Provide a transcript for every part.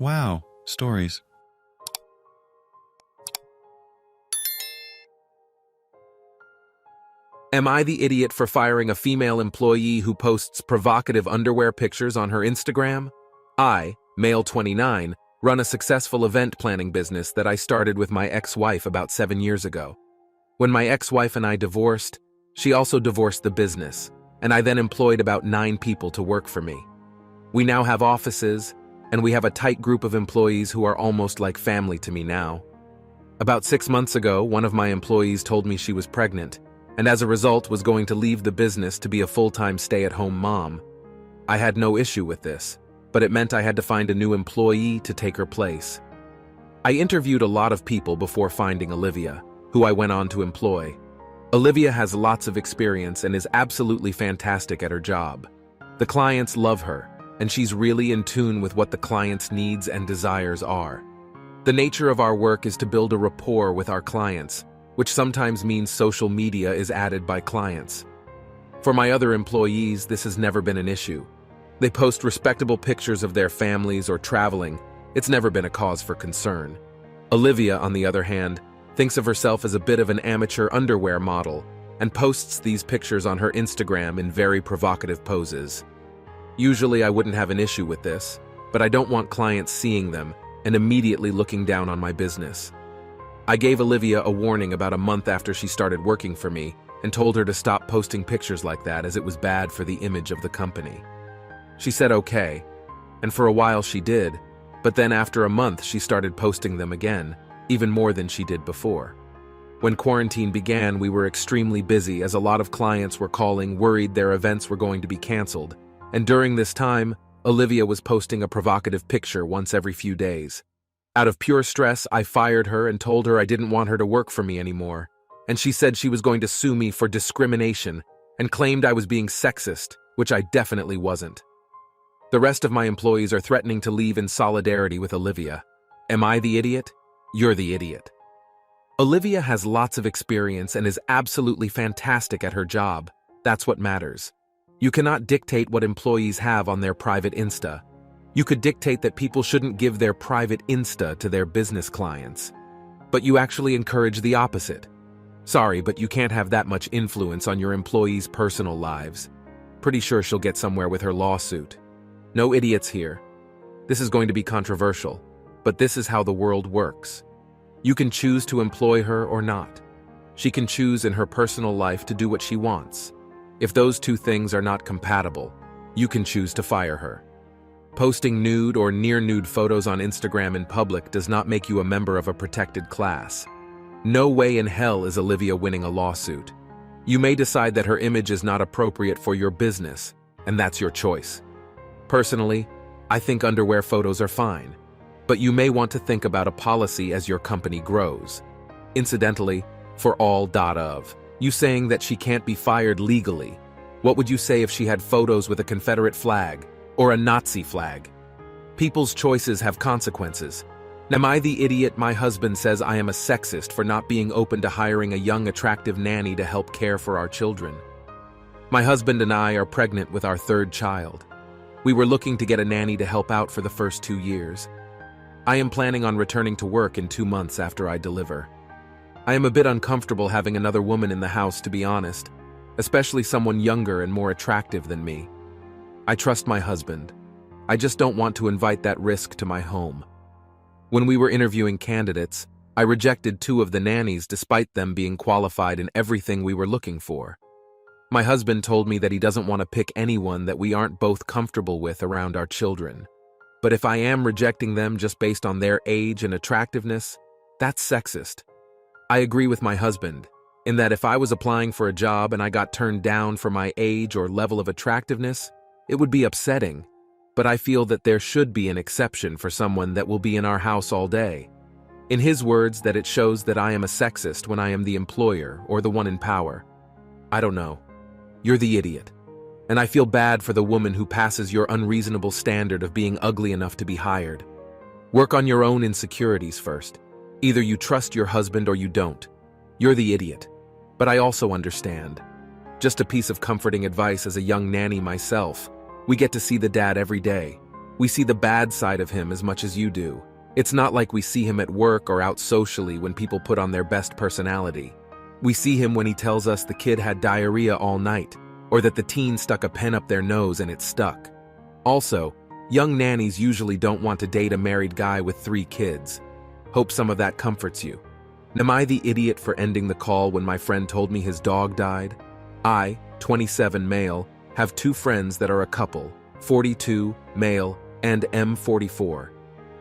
Wow, stories. Am I the idiot for firing a female employee who posts provocative underwear pictures on her Instagram? I, male 29, run a successful event planning business that I started with my ex-wife about 7 years ago. When my ex-wife and I divorced, she also divorced the business, and I then employed about 9 people to work for me. We now have offices, and we have a tight group of employees who are almost like family to me now. About 6 months ago, one of my employees told me she was pregnant, and as a result was going to leave the business to be a full-time stay-at-home mom. I had no issue with this, but it meant I had to find a new employee to take her place. I interviewed a lot of people before finding Olivia, who I went on to employ. Olivia has lots of experience and is absolutely fantastic at her job. The clients love her, and she's really in tune with what the client's needs and desires are. The nature of our work is to build a rapport with our clients, which sometimes means social media is added by clients. For my other employees, this has never been an issue. They post respectable pictures of their families or traveling. It's never been a cause for concern. Olivia, on the other hand, thinks of herself as a bit of an amateur underwear model and posts these pictures on her Instagram in very provocative poses. Usually I wouldn't have an issue with this, but I don't want clients seeing them and immediately looking down on my business. I gave Olivia a warning about a month after she started working for me and told her to stop posting pictures like that as it was bad for the image of the company. She said okay, and for a while she did, but then after a month she started posting them again, even more than she did before. When quarantine began, we were extremely busy as a lot of clients were calling worried their events were going to be canceled, and during this time, Olivia was posting a provocative picture once every few days. Out of pure stress, I fired her and told her I didn't want her to work for me anymore, and she said she was going to sue me for discrimination and claimed I was being sexist, which I definitely wasn't. The rest of my employees are threatening to leave in solidarity with Olivia. Am I the idiot? You're the idiot. Olivia has lots of experience and is absolutely fantastic at her job. That's what matters. You cannot dictate what employees have on their private Insta. You could dictate that people shouldn't give their private Insta to their business clients. But you actually encourage the opposite. Sorry, but you can't have that much influence on your employees' personal lives. Pretty sure she'll get somewhere with her lawsuit. No idiots here. This is going to be controversial, but this is how the world works. You can choose to employ her or not. She can choose in her personal life to do what she wants. If those two things are not compatible, you can choose to fire her. Posting nude or near-nude photos on Instagram in public does not make you a member of a protected class. No way in hell is Olivia winning a lawsuit. You may decide that her image is not appropriate for your business, and that's your choice. Personally, I think underwear photos are fine, but you may want to think about a policy as your company grows. Incidentally, for all of you saying that she can't be fired legally, what would you say if she had photos with a Confederate flag or a Nazi flag? People's choices have consequences. Am I the idiot my husband says I am a sexist for not being open to hiring a young, attractive nanny to help care for our children? My husband and I are pregnant with our 3rd child. We were looking to get a nanny to help out for the first 2 years. I am planning on returning to work in 2 months after I deliver. I am a bit uncomfortable having another woman in the house, to be honest, especially someone younger and more attractive than me. I trust my husband. I just don't want to invite that risk to my home. When we were interviewing candidates, I rejected 2 of the nannies despite them being qualified in everything we were looking for. My husband told me that he doesn't want to pick anyone that we aren't both comfortable with around our children. But if I am rejecting them just based on their age and attractiveness, that's sexist. I agree with my husband, in that if I was applying for a job and I got turned down for my age or level of attractiveness, it would be upsetting. But I feel that there should be an exception for someone that will be in our house all day. In his words, that it shows that I am a sexist when I am the employer or the one in power. I don't know. You're the idiot. And I feel bad for the woman who passes your unreasonable standard of being ugly enough to be hired. Work on your own insecurities first. Either you trust your husband or you don't. You're the idiot. But I also understand. Just a piece of comforting advice as a young nanny myself. We get to see the dad every day. We see the bad side of him as much as you do. It's not like we see him at work or out socially when people put on their best personality. We see him when he tells us the kid had diarrhea all night, or that the teen stuck a pen up their nose and it stuck. Also, young nannies usually don't want to date a married guy with 3 kids. Hope some of that comforts you. Am I the idiot for ending the call when my friend told me his dog died? I, 27 male, have 2 friends that are a couple, 42 male and M44.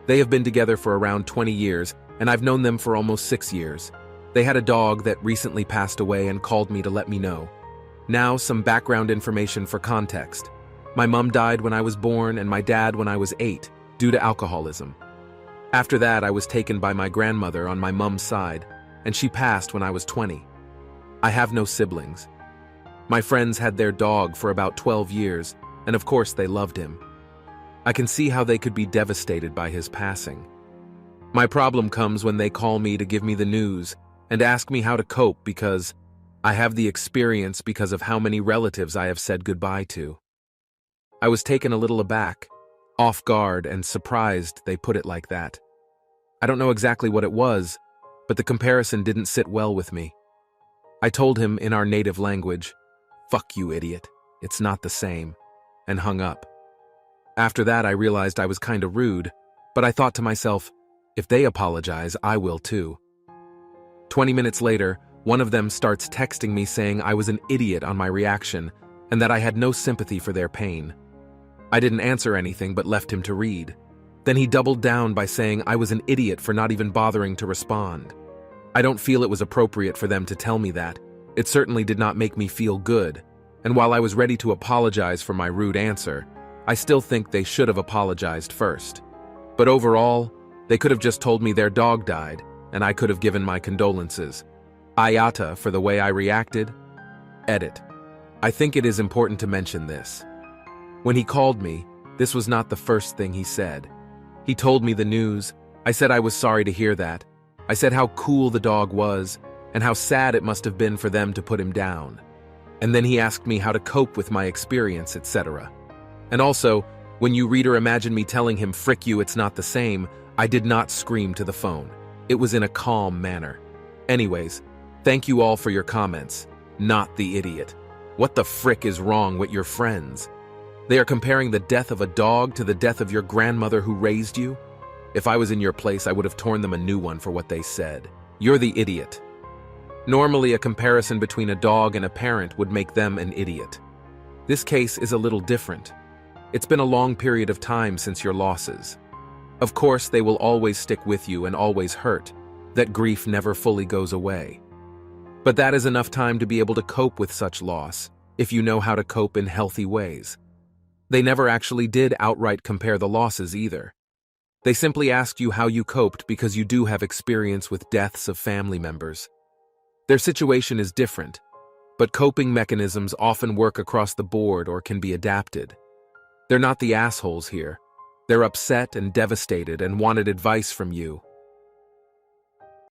They have been together for around 20 years, and I've known them for almost 6 years. They had a dog that recently passed away and called me to let me know. Now, some background information for context. My mom died when I was born and my dad when I was 8, due to alcoholism. After that, I was taken by my grandmother on my mom's side, and she passed when I was 20. I have no siblings. My friends had their dog for about 12 years, and of course they loved him. I can see how they could be devastated by his passing. My problem comes when they call me to give me the news and ask me how to cope because I have the experience because of how many relatives I have said goodbye to. I was taken a little aback, off guard, and surprised they put it like that. I don't know exactly what it was, but the comparison didn't sit well with me. I told him in our native language, "Fuck you, idiot. It's not the same," and hung up. After that, I realized I was kinda rude, but I thought to myself, if they apologize, I will too. 20 minutes later, one of them starts texting me saying I was an idiot on my reaction and that I had no sympathy for their pain. I didn't answer anything but left him to read. Then he doubled down by saying I was an idiot for not even bothering to respond. I don't feel it was appropriate for them to tell me that. It certainly did not make me feel good, and while I was ready to apologize for my rude answer, I still think they should have apologized first. But overall, they could have just told me their dog died, and I could have given my condolences. Aita for the way I reacted. Edit. I think it is important to mention this. When he called me, this was not the first thing he said. He told me the news. I said I was sorry to hear that. I said how cool the dog was, and how sad it must have been for them to put him down. And then he asked me how to cope with my experience, etc. And also, when you read or imagine me telling him, "Frick you, it's not the same," I did not scream to the phone. It was in a calm manner. Anyways, thank you all for your comments. Not the idiot. What the frick is wrong with your friends? They are comparing the death of a dog to the death of your grandmother who raised you? If I was in your place, I would have torn them a new one for what they said. You're the idiot. Normally, a comparison between a dog and a parent would make them an idiot. This case is a little different. It's been a long period of time since your losses. Of course, they will always stick with you and always hurt. That grief never fully goes away. But that is enough time to be able to cope with such loss, if you know how to cope in healthy ways. They never actually did outright compare the losses either. They simply asked you how you coped because you do have experience with deaths of family members. Their situation is different, but coping mechanisms often work across the board or can be adapted. They're not the assholes here. They're upset and devastated and wanted advice from you.